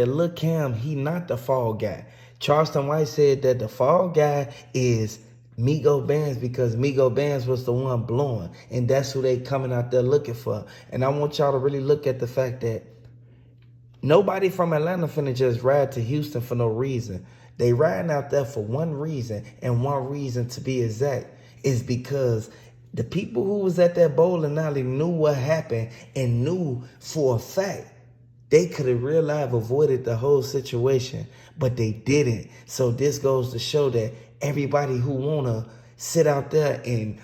Lil Cam, he not the fall guy. Charleston White said that the fall guy is Migo Bands because Migo Bands was the one blowing. And that's who they coming out there looking for. And I want y'all to really look at the fact that nobody from Atlanta finna just ride to Houston for no reason. They riding out there for one reason, and one reason to be exact is because the people who was at that bowling alley knew what happened and knew for a fact they could have real life avoided the whole situation, but they didn't. So this goes to show that everybody who wanna sit out there and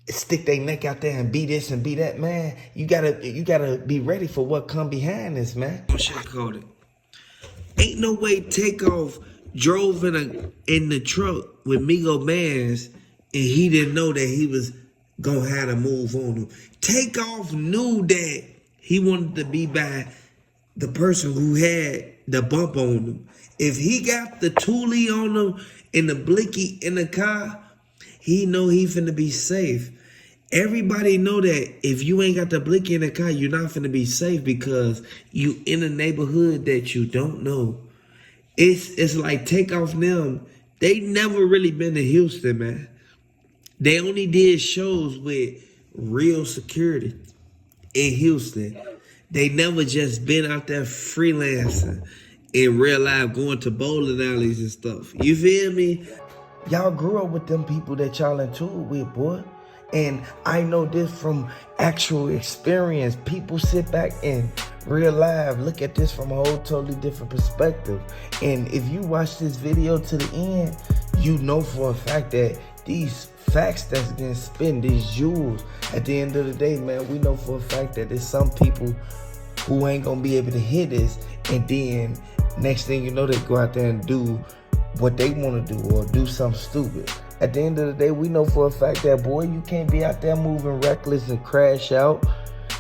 stick their neck out there and be this and be that, man, you gotta be ready for what come behind this, man. Sugarcoat it. Ain't no way Takeoff drove in the truck with Migo Bands and he didn't know that he was gonna have to move on him. Takeoff knew that he wanted to be by the person who had the bump on him. If he got the toolie on him and the blicky in the car, he know he finna be safe. Everybody know that if you ain't got the blicky in the car, you're not finna be safe because you in a neighborhood that you don't know. It's like Takeoff them. They never really been to Houston, man. They only did shows with real security in Houston. They never just been out there freelancing in real life, going to bowling alleys and stuff. You feel me? Y'all grew up with them people that y'all into it with, boy. And I know this from actual experience. People sit back and real life look at this from a whole totally different perspective. And if you watch this video to the end, you know for a fact that these facts that's getting spent, these jewels, at the end of the day, man, we know for a fact that there's some people who ain't gonna be able to hear this, and then next thing you know, they go out there and do what they want to do or do something stupid. At the end of the day, we know for a fact that, boy, you can't be out there moving reckless and crash out.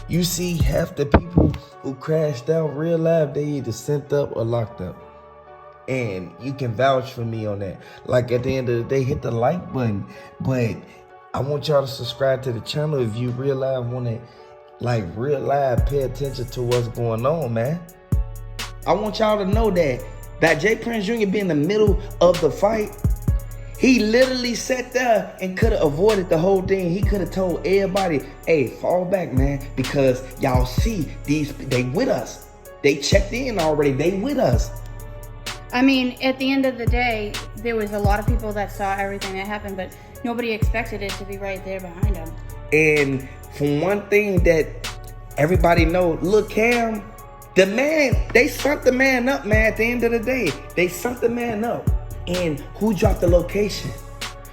You see half the people who crashed out real life, they either sent up or locked up. And you can vouch for me on that. Like, at the end of the day, hit the like button. But I want y'all to subscribe to the channel if you real life want to, like, real life pay attention to what's going on, man. I want y'all to know that J. Prince Jr. being in the middle of the fight, he literally sat there and could have avoided the whole thing. He could have told everybody, hey, fall back, man, because y'all see they with us. They checked in already. They with us. I mean, at the end of the day, there was a lot of people that saw everything that happened, but nobody expected it to be right there behind them. And from one thing that everybody know, look, Cam, the man, they sunk the man up, man, at the end of the day. They sunk the man up. And who dropped the location?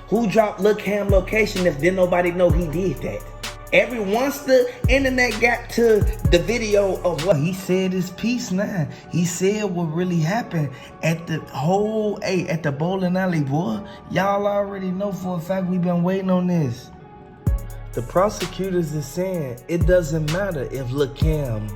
Who dropped Lil Cam location if didn't nobody know he did that? Once the internet got to the video of what he said his piece now. He said what really happened at the at the bowling alley, boy. Y'all already know for a fact we've been waiting on this. The prosecutors is saying it doesn't matter if Lil Cam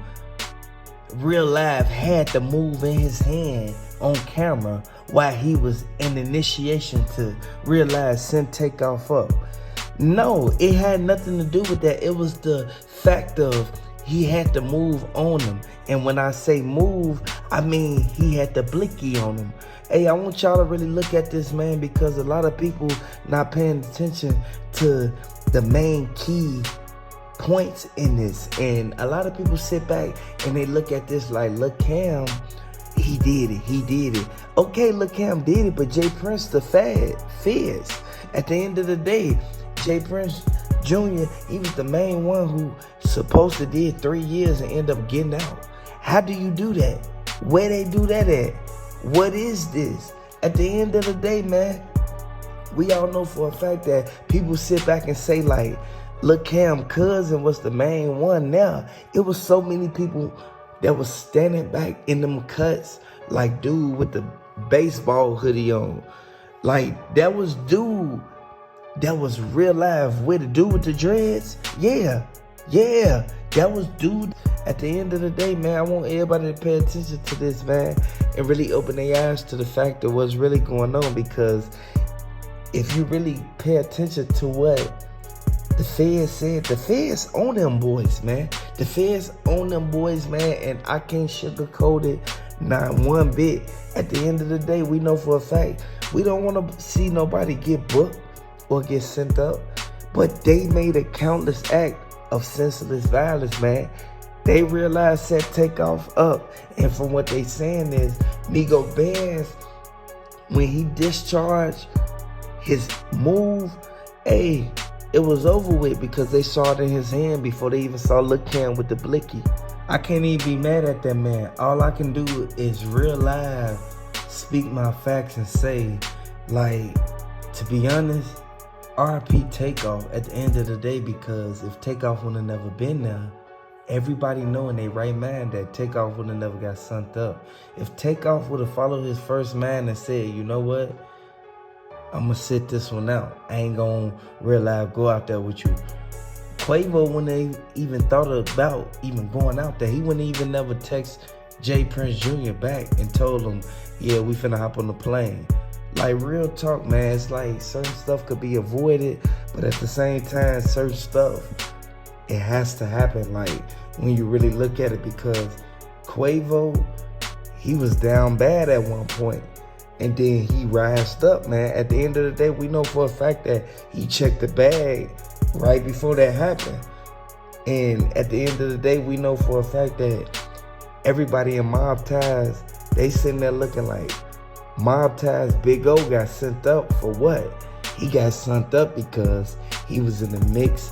real life had to move in his hand on camera while he was in initiation to realize send Takeoff up. No, it had nothing to do with that. It was the fact of he had to move on him. And when I say move, I mean he had the blicky on him. Hey, I want y'all to really look at this, man, because a lot of people not paying attention to the main key points in this. And a lot of people sit back and they look at this like, look, Cam, he did it. Okay, Lil Cam did it, but J. Prince the feds. At the end of the day, J. Prince Jr., he was the main one who supposed to did 3 years and end up getting out. How do you do that? Where they do that at? What is this? At the end of the day, man, we all know for a fact that people sit back and say like, Lil Cam cousin was the main one. Now, it was so many people that was standing back in them cuts, like dude with the baseball hoodie on. Like, that was dude that was real life with the dude with the dreads. Yeah, that was dude. At the end of the day, man, I want everybody to pay attention to this, man, and really open their eyes to the fact of what's really going on, because if you really pay attention to what the feds said, the feds own them boys, man. The feds own them boys, man, and I can't sugarcoat it. Not one bit. At the end of the day, we know for a fact, we don't want to see nobody get booked or get sent up. But they made a countless act of senseless violence, man. They realized set Takeoff up. And from what they saying is, Migo Bands, when he discharged his move, hey, it was over with because they saw it in his hand before they even saw Lil Cam with the blicky. I can't even be mad at that man. All I can do is real live speak my facts and say, like, to be honest, RP Takeoff at the end of the day, because if Takeoff would have never been there, everybody know in their right mind that Takeoff would have never got sunk up. If Takeoff would have followed his first mind and said, you know what, I'm gonna sit this one out. I ain't gonna real live go out there with you. Quavo, when they even thought about even going out there, he wouldn't even never text J Prince Jr. back and told him, yeah, we finna hop on the plane. Like, real talk, man, it's like certain stuff could be avoided, but at the same time, certain stuff, it has to happen, like, when you really look at it, because Quavo, he was down bad at one point, and then he rised up, man. At the end of the day, we know for a fact that he checked the bag right before that happened. And at the end of the day, we know for a fact that everybody in MobTies, they sitting there looking like, MobTies Big O got sent up for what? He got sent up because he was in the mix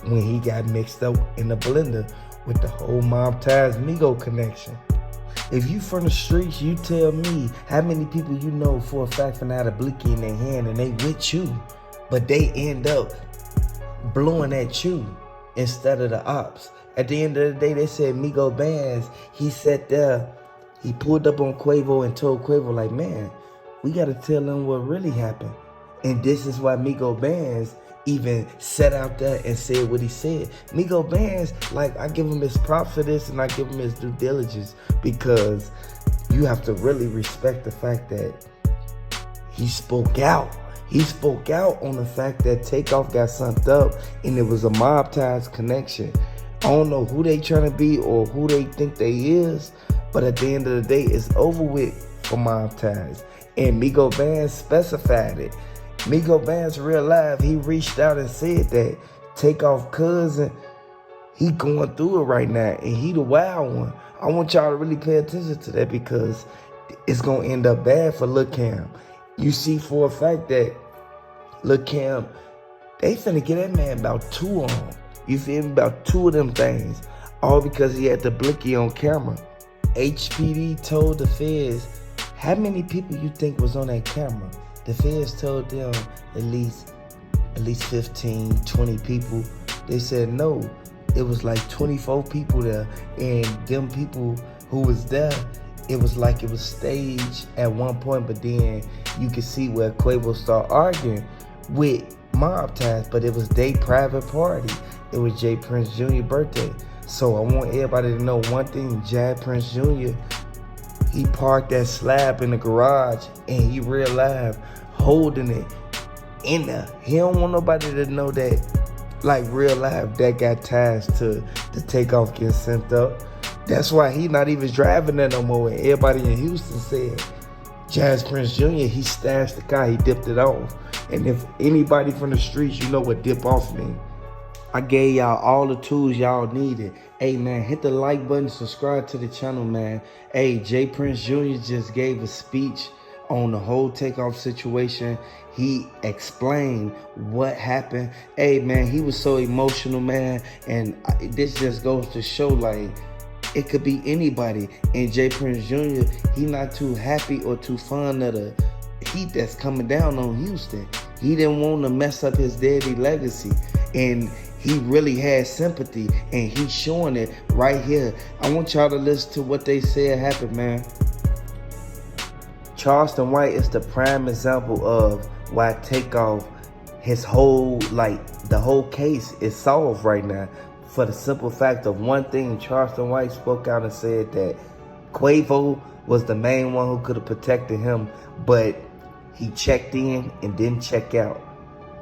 when he got mixed up in the blender with the whole MobTies Migo connection. If you from the streets, you tell me how many people you know for a fact finna have a blicky in their hand and they with you, but they end up blowing at you instead of the ops. At the end of the day, they said Migo Bands, he sat there, he pulled up on Quavo and told Quavo, like, man, we gotta tell them what really happened. And this is why Migo Bands even sat out there and said what he said. Migo Bands, like, I give him his props for this and I give him his due diligence, because you have to really respect the fact that he spoke out. He spoke out on the fact that Takeoff got sunk up and it was a MobTies connection. I don't know who they trying to be or who they think they is, but at the end of the day, it's over with for MobTies. And Migo Bands specified it. Migo Bands real live, he reached out and said that Takeoff cousin, he going through it right now and he the wild one. I want y'all to really pay attention to that, because it's gonna end up bad for Lil Cam. You see for a fact that Lil Cam, they finna get that man about 2 on. You feel me? About 2 of them things. All because he had the blicky on camera. HPD told the feds, how many people you think was on that camera? The feds told them at least 15, 20 people. They said no, it was like 24 people there, and them people who was there, it was like it was staged at one point, but then you could see where Quavo started arguing with MobTies, but it was their private party. It was J Prince Jr. birthday. So I want everybody to know one thing, J Prince Jr., he parked that slab in the garage and he real live holding it in there. He don't want nobody to know that, like, real life, that got ties to the Takeoff getting sent up. That's why he not even driving there no more. And everybody in Houston said J Prince Jr., he stashed the car, he dipped it off. And if anybody from the streets, you know what dip off mean. I gave y'all all the tools y'all needed. Hey, man, hit the like button, subscribe to the channel, man. Hey, J Prince Jr. just gave a speech on the whole Takeoff situation. He explained what happened. Hey, man, he was so emotional, man. And this just goes to show, like, it could be anybody. And J Prince Jr., he not too happy or too fond of the heat that's coming down on Houston. He didn't want to mess up his daddy legacy. And he really had sympathy, and he's showing it right here. I want y'all to listen to what they said happened, man. Charleston White is the prime example of why Takeoff, his whole, like, the whole case is solved right now. For the simple fact of one thing, Charleston White spoke out and said that Quavo was the main one who could have protected him, but he checked in and didn't check out.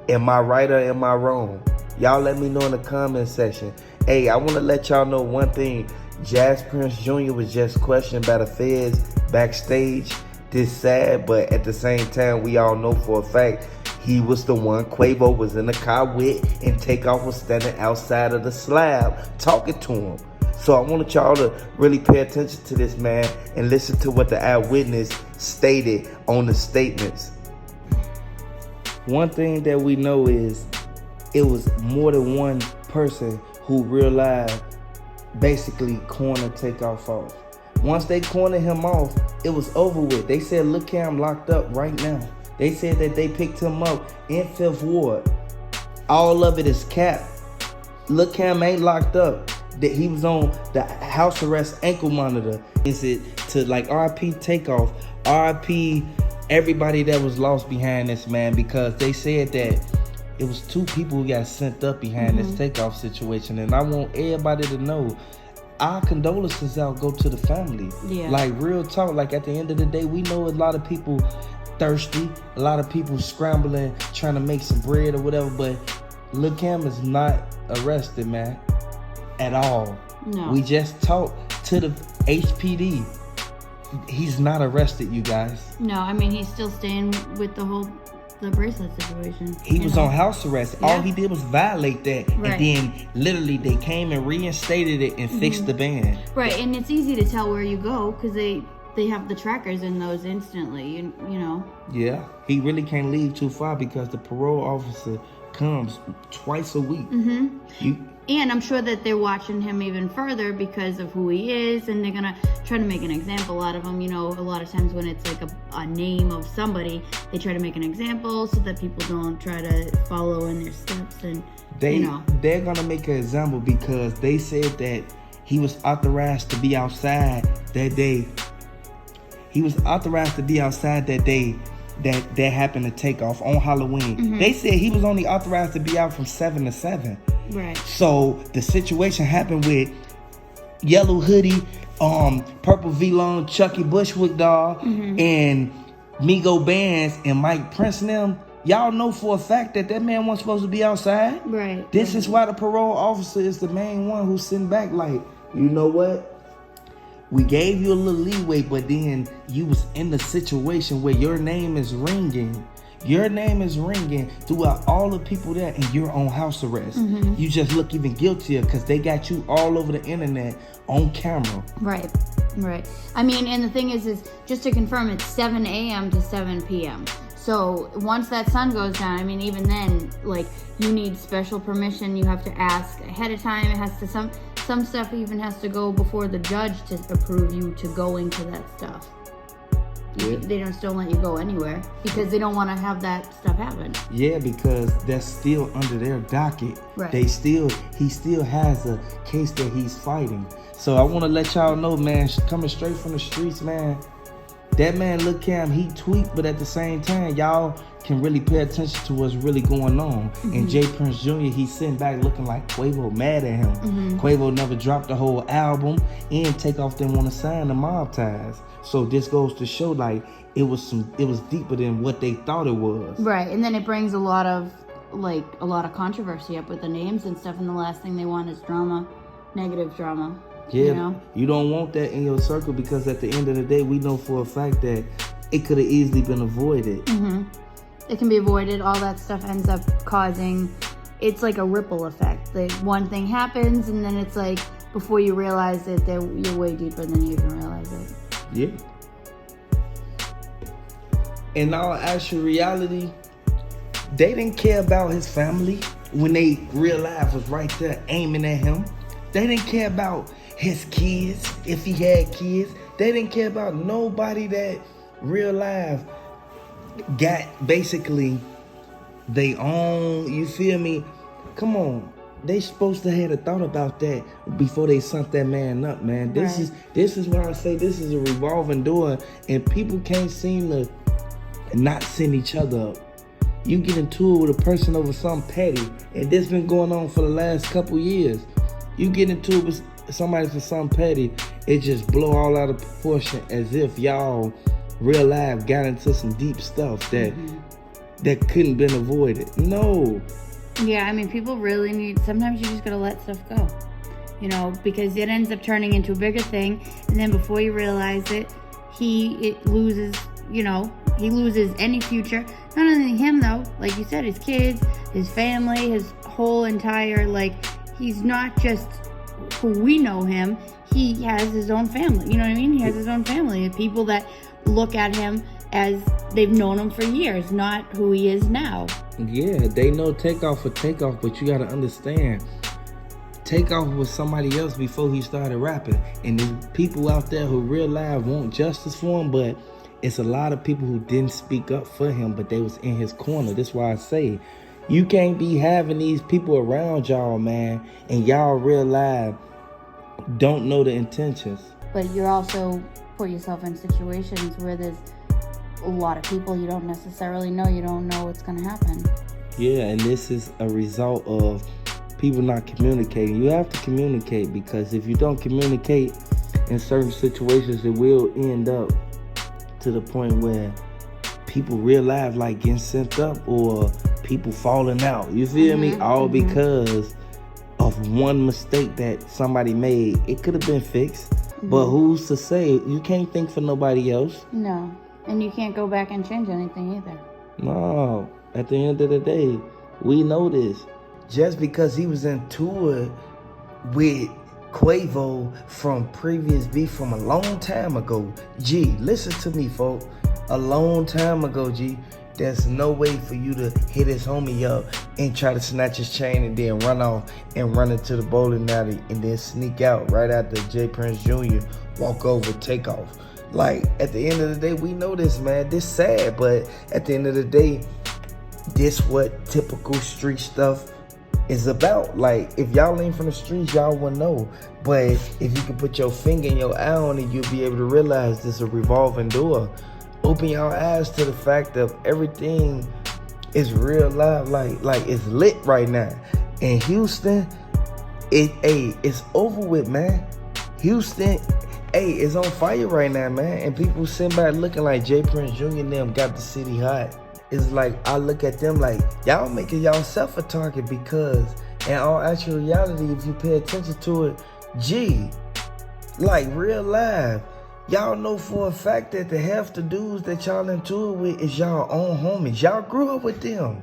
Am I right or am I wrong? Y'all let me know in the comment section. Hey, I want to let y'all know one thing. Jazz Prince Jr. was just questioned by the feds backstage. This sad, but at the same time, we all know for a fact he was the one Quavo was in the car with, and Takeoff was standing outside of the slab talking to him. So I wanted y'all to really pay attention to this, man, and listen to what the eyewitness stated on the statements. One thing that we know is it was more than one person who realized basically corner Takeoff off. Once they cornered him off, it was over with. They said, look, Cam locked up right now. They said that they picked him up in 5th Ward. All of it is cap. Look, Cam ain't locked up. That he was on the house arrest ankle monitor. Is it to like RP Takeoff, RP everybody that was lost behind this, man, because they said that it was 2 people who got sent up behind this Takeoff situation. And I want everybody to know our condolences out go to the family. Yeah. Like real talk, like at the end of the day, we know a lot of people thirsty, a lot of people scrambling, trying to make some bread or whatever, but Lil Cam is not arrested, man, at all. No. We just talked to the HPD. He's not arrested, you guys. No, I mean, he's still staying with the bracelet situation. He was on house arrest. Yeah. All he did was violate that. Right. And then literally they came and reinstated it and fixed the ban. Right, and it's easy to tell where you go because they have the trackers in those instantly, you know. Yeah, he really can't leave too far because the parole officer comes twice a week. And I'm sure that they're watching him even further because of who he is, and they're gonna try to make an example out of him. You know, a lot of times when it's like a name of somebody, they try to make an example so that people don't try to follow in their steps. And they're gonna make an example because they said that he was authorized to be outside that day. He was authorized to be outside that day that happened to Takeoff on Halloween. They said he was only authorized to be out from 7 to 7. Right. So the situation happened with Yellow Hoodie, Purple V-Long, Chucky Bushwick Dog, and Migo Bands and Mike Prince and them. Y'all know for a fact that man wasn't supposed to be outside. Right. This is why the parole officer is the main one who's sitting back like, you know what? We gave you a little leeway, but then you was in the situation where your name is ringing. Your name is ringing throughout all the people there, and you're on house arrest. You just look even guiltier because they got you all over the internet on camera. Right. I mean, and the thing is just to confirm, it's 7 a.m. to 7 p.m. So once that sun goes down, I mean, even then, like, you need special permission. You have to ask ahead of time. It has to some stuff even has to go before the judge to approve you to go into that stuff. Yeah. They don't let you go anywhere because they don't want to have that stuff happen. Yeah, because that's still under their docket. Right. He still has a case that he's fighting. So I want to let y'all know, man, coming straight from the streets, man, that man, Lil Cam, he tweaked, but at the same time, y'all can really pay attention to what's really going on. And J Prince Jr., he's sitting back looking like Quavo mad at him. Quavo never dropped the whole album, and Takeoff didn't want to sign the MobTies. So this goes to show, like, it was deeper than what they thought it was. Right, and then it brings a lot of controversy up with the names and stuff, and the last thing they want is drama, negative drama. Yeah, you know? You don't want that in your circle because at the end of the day, we know for a fact that it could have easily been avoided. It can be avoided. All that stuff ends up causing, it's like a ripple effect. Like one thing happens, and then it's like before you realize it, you're way deeper than you even realize it. Yeah. In all actual reality, they didn't care about his family when they realized was right there aiming at him. They didn't care about his kids, if he had kids. They didn't care about nobody that real life got basically they own, you feel me? Come on. They supposed to have a thought about that before they sunk that man up, man. This is why I say this is a revolving door, and people can't seem to not send each other up. You get into it with a person over something petty, and this been going on for the last couple years. You get into it with somebody for something petty, it just blow all out of proportion as if y'all real life got into some deep stuff that couldn't been avoided. No. Yeah, I mean, people really need, sometimes you just gotta let stuff go. you know, because it ends up turning into a bigger thing. And then before you realize it, he loses, you know, he loses any future. Not only him though, like you said, his kids, his family, his whole entire, like, he's not just who we know him. He has his own family. You know what I mean? He has his own family. People that look at him as they've known him for years, not who he is now. Yeah, they know Takeoff for Takeoff, but you gotta understand, Takeoff was somebody else before he started rapping. And there's people out there who real life want justice for him, but it's a lot of people who didn't speak up for him, but they was in his corner. That's why I say, you can't be having these people around y'all, man, and y'all real life don't know the intentions. But you're also put yourself in situations where there's a lot of people you don't necessarily know. You don't know what's going to happen. Yeah, and this is a result of people not communicating. You have to communicate, because if you don't communicate in certain situations, it will end up to the point where people real life like getting sent up or people falling out. You feel me? All because of one mistake that somebody made. It could have been fixed, but who's to say? You can't think for nobody else. No, and you can't go back and change anything either. No, at the end of the day, we know this. Just because he was in tour with Quavo from previous beef from a long time ago. G, listen to me, folks. A long time ago, G. There's no way for you to hit his homie up and try to snatch his chain and then run off and run into the bowling alley and then sneak out right after J. Prince Jr. walk over, Takeoff. Like, at the end of the day, we know this, man. This sad, but at the end of the day, this what typical street stuff is about. Like, if y'all ain't from the streets, y'all wouldn't know. But if you can put your finger and your eye on it, you'll be able to realize this is a revolving door. Open your eyes to the fact of everything is real life, like it's lit right now. In Houston, it's over with, man. Houston, it's on fire right now, man. And people sitting back looking like J. Prince Jr. and them got the city hot. It's like, I look at them like, y'all making y'allself a target, because in all actual reality, if you pay attention to it, G, like real life, y'all know for a fact that the half the dudes that y'all in tour with is y'all own homies. Y'all grew up with them.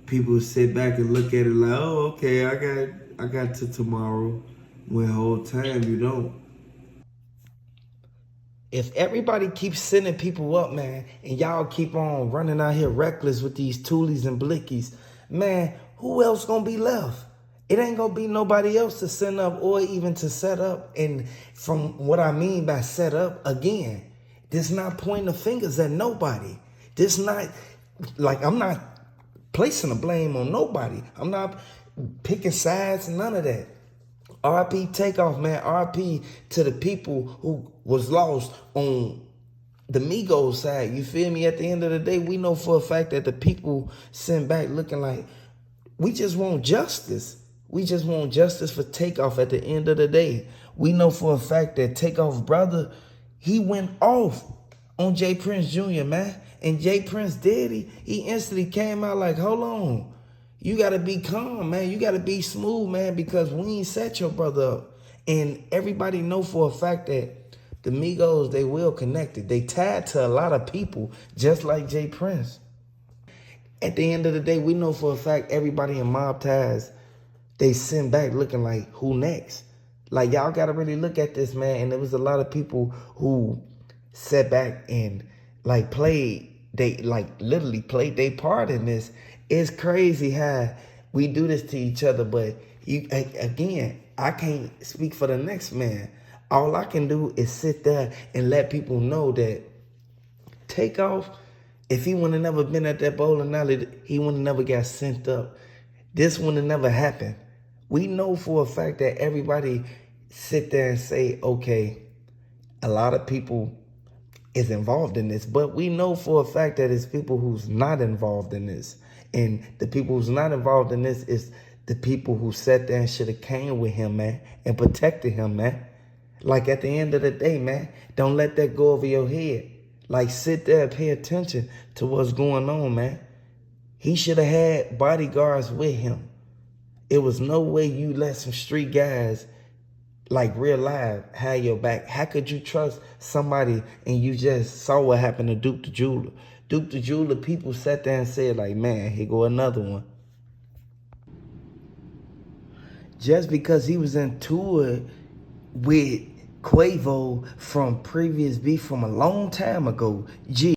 People sit back and look at it like, oh, okay, I got to tomorrow. When whole time you don't. If everybody keeps sending people up, man, and y'all keep on running out here reckless with these toolies and blickies, man, who else gonna be left? It ain't gonna be nobody else to send up or even to set up. And from what I mean by set up, again, this not pointing the fingers at nobody. This not, like, I'm not placing the blame on nobody. I'm not picking sides, none of that. RIP Takeoff, man. RIP to the people who was lost on the Migos side. You feel me? At the end of the day, we know for a fact that the people sent back looking like, we just want justice. We just want justice for Takeoff at the end of the day. We know for a fact that Takeoff brother, he went off on J. Prince Jr., man. And J. Prince Daddy, he instantly came out like, hold on. You got to be calm, man. You got to be smooth, man, because we ain't set your brother up. And everybody know for a fact that the Migos, they well connected. They tied to a lot of people, just like J. Prince. At the end of the day, we know for a fact everybody in MobTies, they send back looking like, who next? Like, y'all got to really look at this, man. And there was a lot of people who sat back and, like, literally played their part in this. It's crazy how we do this to each other, but again, I can't speak for the next man. All I can do is sit there and let people know that Takeoff, if he would have never been at that bowling alley, he would have never got sent up. This would have never happened. We know for a fact that everybody sit there and say, okay, a lot of people is involved in this, but we know for a fact that it's people who's not involved in this. And the people who's not involved in this is the people who sat there and should have came with him, man, and protected him, man. Like, at the end of the day, man, don't let that go over your head. Like, sit there and pay attention to what's going on, man. He should have had bodyguards with him. It was no way you let some street guys like real life, had your back. How could you trust somebody and you just saw what happened to Duke the Jeweler? Duke the Jeweler, people sat there and said like, man, here go another one. Just because he was in tour with Quavo from previous beef from a long time ago,